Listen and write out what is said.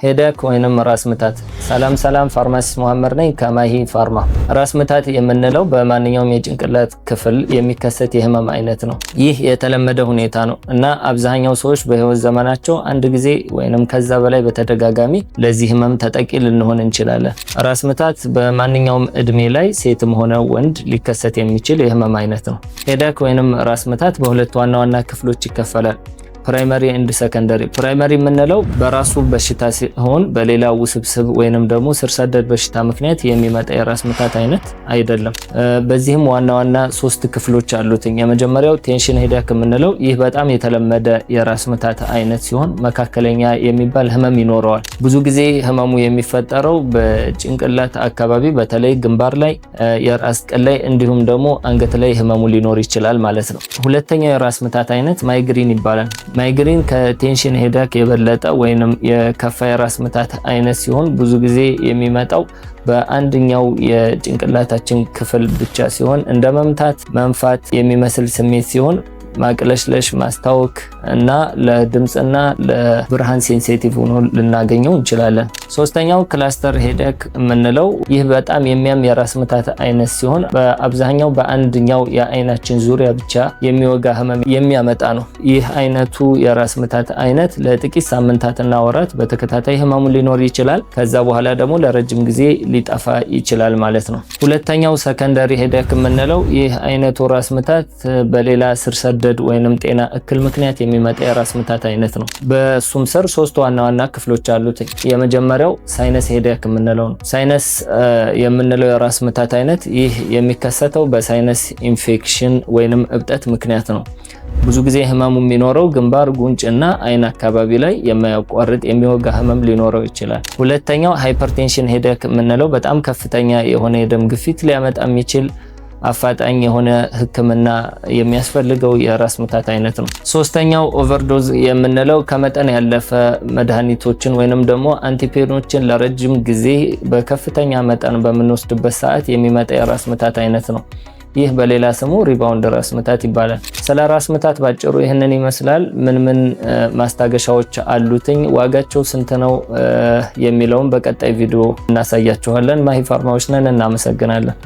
ሄደክ ወይንም ራስ ምታት። ሰላም ፋርማሲስት መሐመድ ነኝ ከማሂ ፋርማ። ራስ ምታት የምንለው በማንኛውም የጭንቅላት ክፍል የሚከሰት የህመም አይነት ነው። ይህ የተለመደ ሁኔታ ነው እና አብዛኛው ሰዎች በህይወት ዘመናቸው አንድ ጊዜ ወይንም ከዛ በላይ በተደጋጋሚ ለዚህ ህመም ተጠቂ ልንሆን እንችላለን። ራስ ምታት በማንኛውም እድሜ ላይ ሴትም ሆነ ወንድ ሊከሰት የሚችል የህመም አይነት ነው። ሄደክ ወይንም ራስ ምታት በሁለት ዋና ዋና ክፍሎች ይከፈላል። ፕራይመሪ ኤንድ ሰከንደሪ። ፕራይመሪ የምንለው በራሱ በሽታ ሲሆን በሌላ ውስብስብ ወይንም ደግሞ ስር ሰደድ በሽታ ምክንያት የሚመጣ የራስ ምታት አይነት አይደለም። በዚህም ዋና ዋና 3 ክፍሎች አሉት። የመጀመሪያው ቴንሽን ሄዳክ የምንለው ይህ በጣም የተለመደ የራስ ምታት አይነት ሲሆን መካከለኛ የሚባል ህመም ይኖረዋል። ብዙ ጊዜ ህመሙ የሚፈጠረው በጭንቅላት አካባቢ በተለይ ግንባር ላይ፣ የራስ ቅል ላይ እንዲሁም ደግሞ አንገት ላይ ህመሙ ሊኖር ይችላል ማለት ነው። ሁለተኛው የራስ ምታት አይነት ማይግሪን ይባላል። ማይግሪን ከቴንሽን ሄዳክ የበለጠ ወይንም የከፋ የራስ ምታት አይነት ሲሆን ብዙ ጊዜ የሚመጣው በአንደኛው የጭንቅላታችን ክፍል ብቻ ሲሆን እንደ መምታት፣ መንፋት የሚመስል ስሜት ሲሆን ማቅለሽለሽ፣ ማስታወክ እና ለድምጽና ለብርሃን ሴንሲቲቭ ሆኖ ልናገኘው እንችላለን። ሶስተኛው ክላስተር ሄዳክ የምንለው ይህ በጣም የሚያም የራስ ምታት አይነት ሲሆን በአብዛኛው በአንደኛው የአይናችን ዙሪያ ብቻ የሚወጋ ህመም የሚያመጣ ነው። ይህ አይነቱ የራስ ምታት አይነት ለጥቂት ሳምንታትና ወራት በተከታታይ ህመሙ ሊኖር ይችላል። ከዛ በኋላ ደግሞ ለረጅም ጊዜ ሊጠፋ ይችላል ማለት ነው። ሁለተኛው ሰከንደሪ ሄዳክ የምንለው ይህ አይነቱ ራስ ምታት በሌላ ስር ሰደድ ወይንም ጤና እክል ምክንያት የሚመጣ የራስ ምታት አይነት ነው። በሱም ስር 3 ዋና ዋና ክፍሎች አሉት። የመጀመሪያው ሳይነስ ሄዳክ የምንለው ነው። ሳይነስ የምንለው የራስ ምታት አይነት ይህ የሚከሰተው በሳይነስ ኢንፌክሽን ወይንም እብጠት ምክንያት ነው። ብዙ ጊዜ ህመሙ የሚኖረው ግንባር፣ ጉንጭ እና አይን አካባቢ ላይ የማያቋርጥ የሚወጋ ህመም ሊኖረው ይችላል። ሁለተኛው ሃይፐርቴንሽን ሄዳክ የምንለው በጣም ከፍተኛ የሆነ የደም ግፊት ሊያመጣ የሚችል አፋጣኝ የሆነ ህክምና የሚያስፈልገው የራስ ምታት አይነት ነው። ሶስተኛው ኦቨርዶዝ የምንለው ከመጠን ያለፈ መድኃኒቶችን ወይንም ደግሞ አንቲፔኖችን ለረጅም ጊዜ በከፍተኛ መጠን በምንወስድበት ሰዓት የሚመጣ የራስ ምታት አይነት ነው። ይህ በሌላ ስሙ ሪባውንድ ራስ ምታት ይባላል። ስለ ራስ ምታት ባጭሩ ይህንን ይመስላል። ምን ማስታገሻዎች አሉትኝ፣ ዋጋቸው ስንት ነው የሚለውን በቀጣይ ቪዲዮ እናሳያችኋለን። ማሂ ፋርማዎች ነን። እናመሰግናለን።